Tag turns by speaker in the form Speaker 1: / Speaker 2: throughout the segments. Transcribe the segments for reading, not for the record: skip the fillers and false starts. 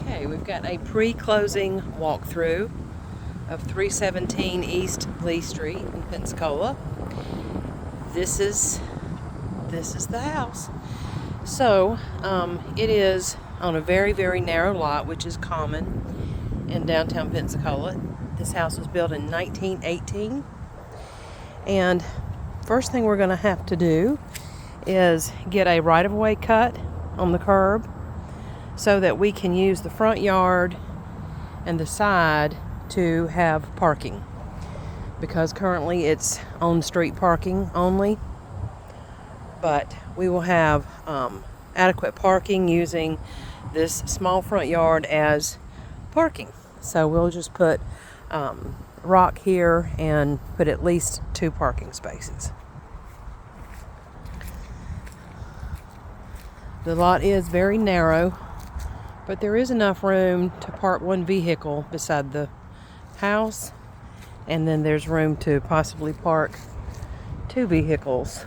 Speaker 1: Okay, we've got a pre-closing walkthrough of 317 East Lee Street in Pensacola. This is the house. So it is on a very, very narrow lot, which is common in downtown Pensacola. This house was built in 1918. And first thing we're going to have to do is get a right-of-way cut on the curb so that we can use the front yard and the side to have parking, because currently it's on street parking only, but we will have adequate parking using this small front yard as parking. So we'll just put rock here and put at least 2 parking spaces. The lot is very narrow, but there is enough room to park 1 vehicle beside the house, and then there's room to possibly park 2 vehicles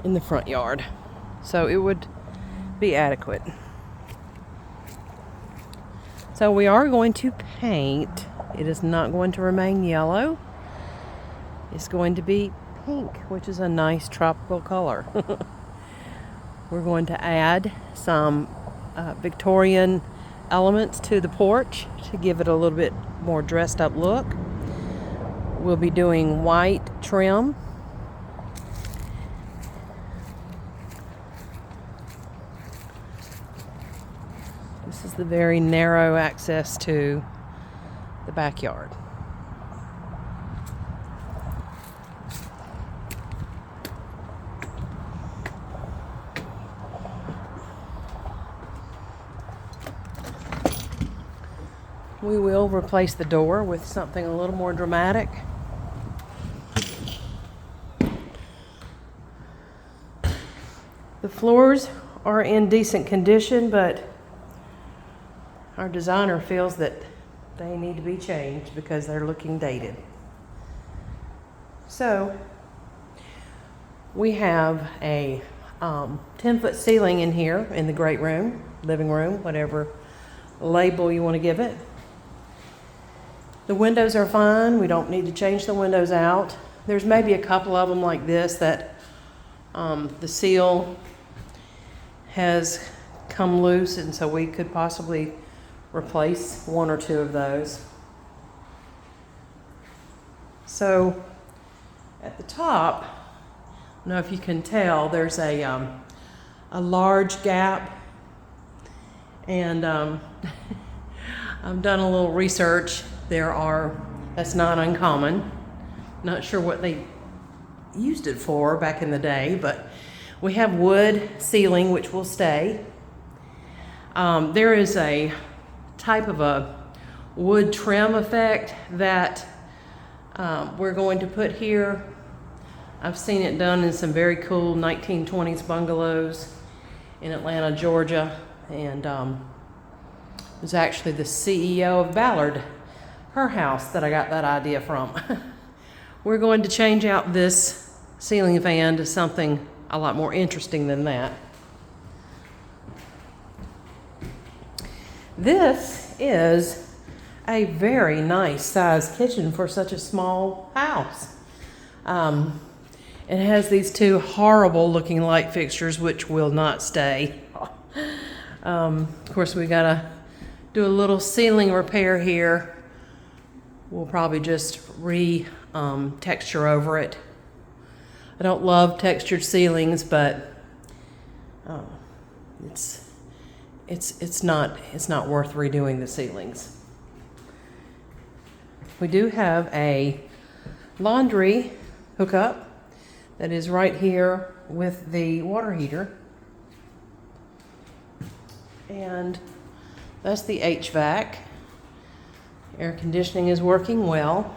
Speaker 1: in the front yard. So it would be adequate. So we are going to paint. It is not going to remain yellow. It's going to be pink, which is a nice tropical color. We're going to add some Victorian elements to the porch to give it a little bit more dressed up look. We'll be doing white trim. This is the very narrow access to the backyard. We will replace the door with something a little more dramatic. The floors are in decent condition, but our designer feels that they need to be changed because they're looking dated. So we have a 10-foot ceiling in here in the great room, living room, whatever label you want to give it. The windows are fine. We don't need to change the windows out. There's maybe a couple of them like this that the seal has come loose, and so we could possibly replace 1 or 2 of those. So at the top, I don't know if you can tell, there's a large gap, and I've done a little research. That's not uncommon. Not sure what they used it for back in the day, but we have wood ceiling, which will stay. There is a type of a wood trim effect that we're going to put here. I've seen it done in some very cool 1920s bungalows in Atlanta, Georgia, and it was actually the CEO of Ballard, her house, that I got that idea from. We're going to change out this ceiling fan to something a lot more interesting than that. This is a very nice sized kitchen for such a small house. It has these 2 horrible looking light fixtures which will not stay. Of course, we gotta do a little ceiling repair here. We'll probably just texture over it. I don't love textured ceilings, but it's not worth redoing the ceilings. We do have a laundry hookup that is right here with the water heater, and that's the HVAC. Air conditioning is working well.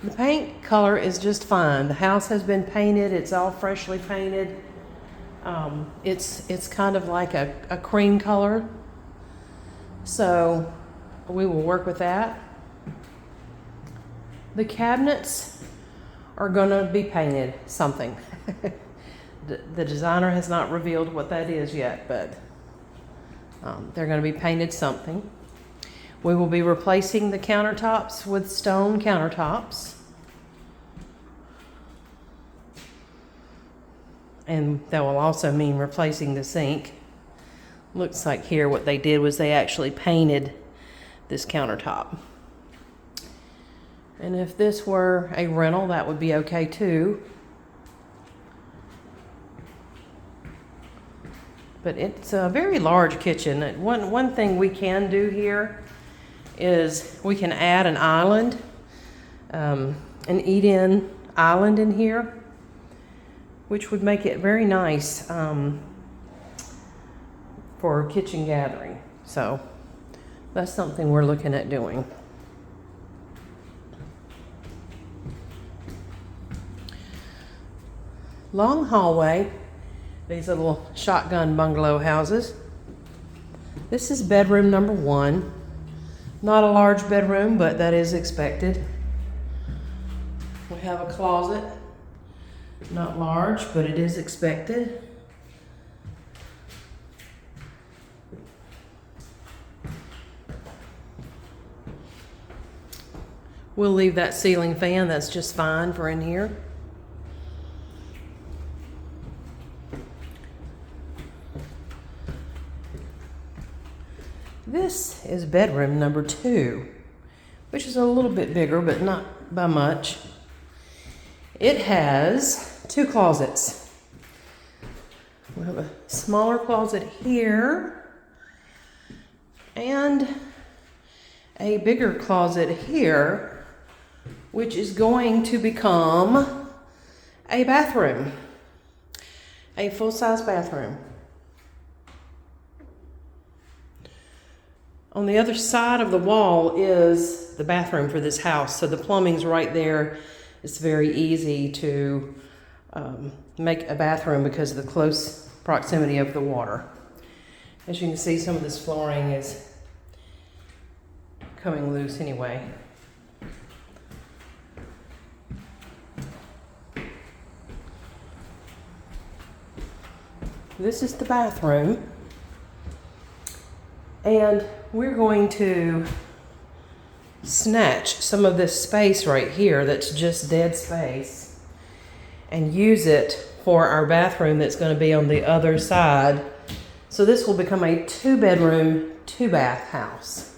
Speaker 1: The paint color is just fine. The house has been painted. It's all freshly painted. It's kind of like a cream color. So we will work with that. The cabinets are going to be painted something. The designer has not revealed what that is yet, but they're going to be painted something. We will be replacing the countertops with stone countertops. And that will also mean replacing the sink. Looks like here what they did was they actually painted this countertop. And if this were a rental, that would be okay too. But it's a very large kitchen. One thing we can do here is we can add an island, an eat-in island in here, which would make it very nice for kitchen gathering. So that's something we're looking at doing. Long hallway, these little shotgun bungalow houses. This is bedroom number 1. Not a large bedroom, but that is expected. We have a closet. Not large, but it is expected. We'll leave that ceiling fan, that's just fine for in here. This is bedroom number 2, which is a little bit bigger, but not by much. It has 2 closets. We have a smaller closet here and a bigger closet here, which is going to become a bathroom, a full-size bathroom. On the other side of the wall is the bathroom for this house, so the plumbing's right there. It's very easy to make a bathroom because of the close proximity of the water. As you can see, some of this flooring is coming loose anyway. This is the bathroom. And we're going to snatch some of this space right here that's just dead space and use it for our bathroom that's going to be on the other side. So this will become a 2-bedroom, 2-bath house.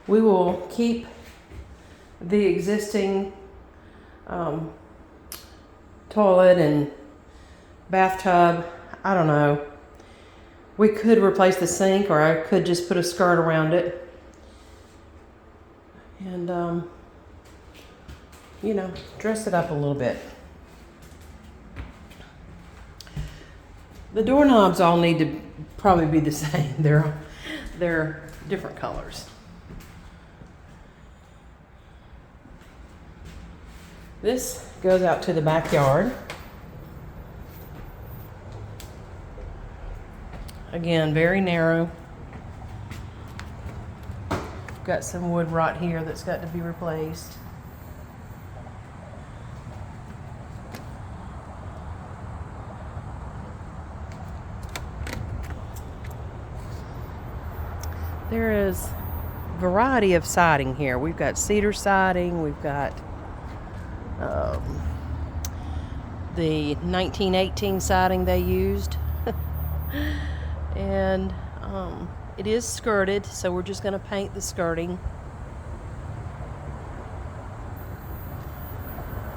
Speaker 1: We will keep the existing toilet and bathtub. I don't know. We could replace the sink, or I could just put a skirt around it. And, you know, dress it up a little bit. The doorknobs all need to probably be the same. They're different colors. This goes out to the backyard. Again, very narrow. Got some wood rot here that's got to be replaced. There is a variety of siding here. We've got cedar siding, we've got the 1918 siding they used. And it is skirted, so we're just going to paint the skirting.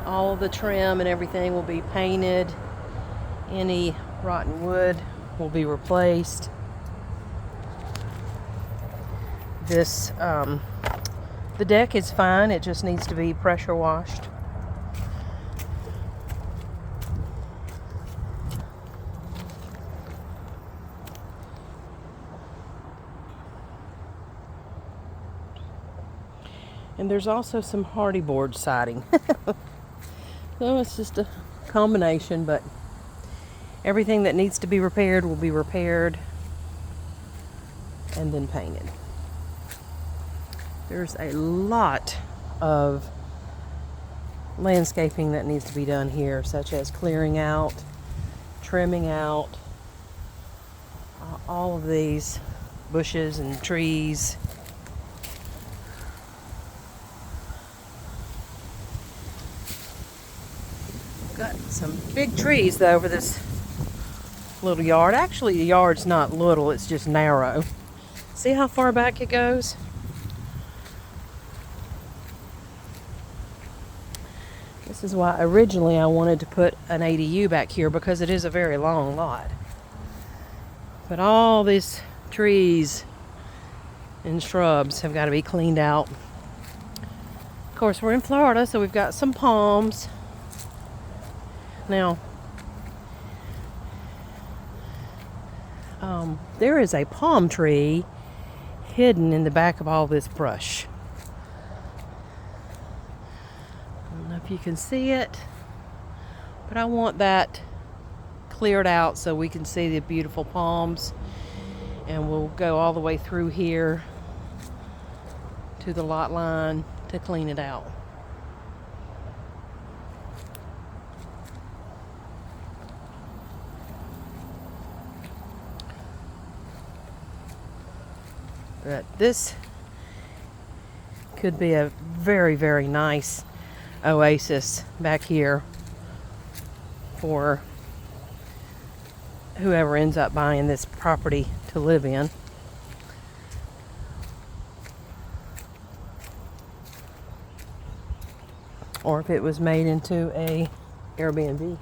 Speaker 1: All of the trim and everything will be painted. Any rotten wood will be replaced. This, the deck is fine, it just needs to be pressure washed. And there's also some hardy board siding. So it's just a combination, but everything that needs to be repaired will be repaired and then painted. There's a lot of landscaping that needs to be done here, such as clearing out trimming out all of these bushes and trees. Got some big trees though over this little yard. Actually, the yard's not little, it's just narrow. See how far back it goes? This is why originally I wanted to put an ADU back here, because it is a very long lot. But all these trees and shrubs have got to be cleaned out. Of course, we're in Florida, so we've got some palms. Now, there is a palm tree hidden in the back of all this brush. I don't know if you can see it, but I want that cleared out so we can see the beautiful palms. And we'll go all the way through here to the lot line to clean it out. But this could be a very, very nice oasis back here for whoever ends up buying this property to live in. Or if it was made into a Airbnb.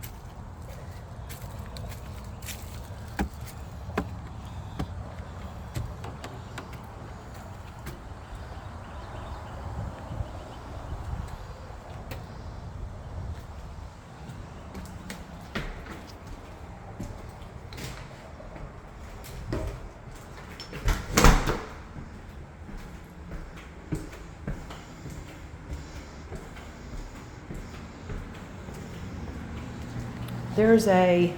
Speaker 1: There's you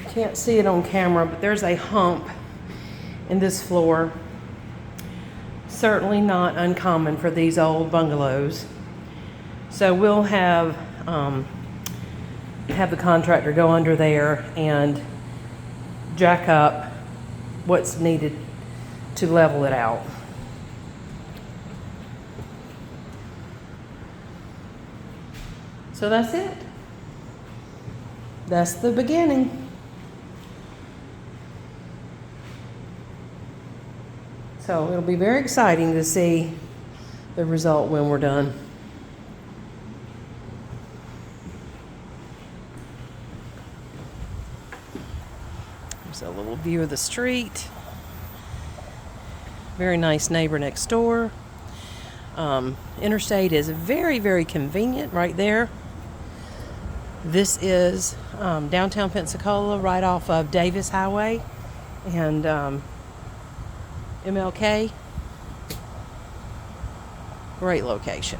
Speaker 1: can't see it on camera, but there's a hump in this floor. Certainly not uncommon for these old bungalows. So we'll have the contractor go under there and jack up what's needed to level it out. So that's it. That's the beginning. So it'll be very exciting to see the result when we're done. There's a little view of the street. Very nice neighbor next door. Interstate is very, very convenient right there. This is downtown Pensacola, right off of Davis Highway and MLK. Great location.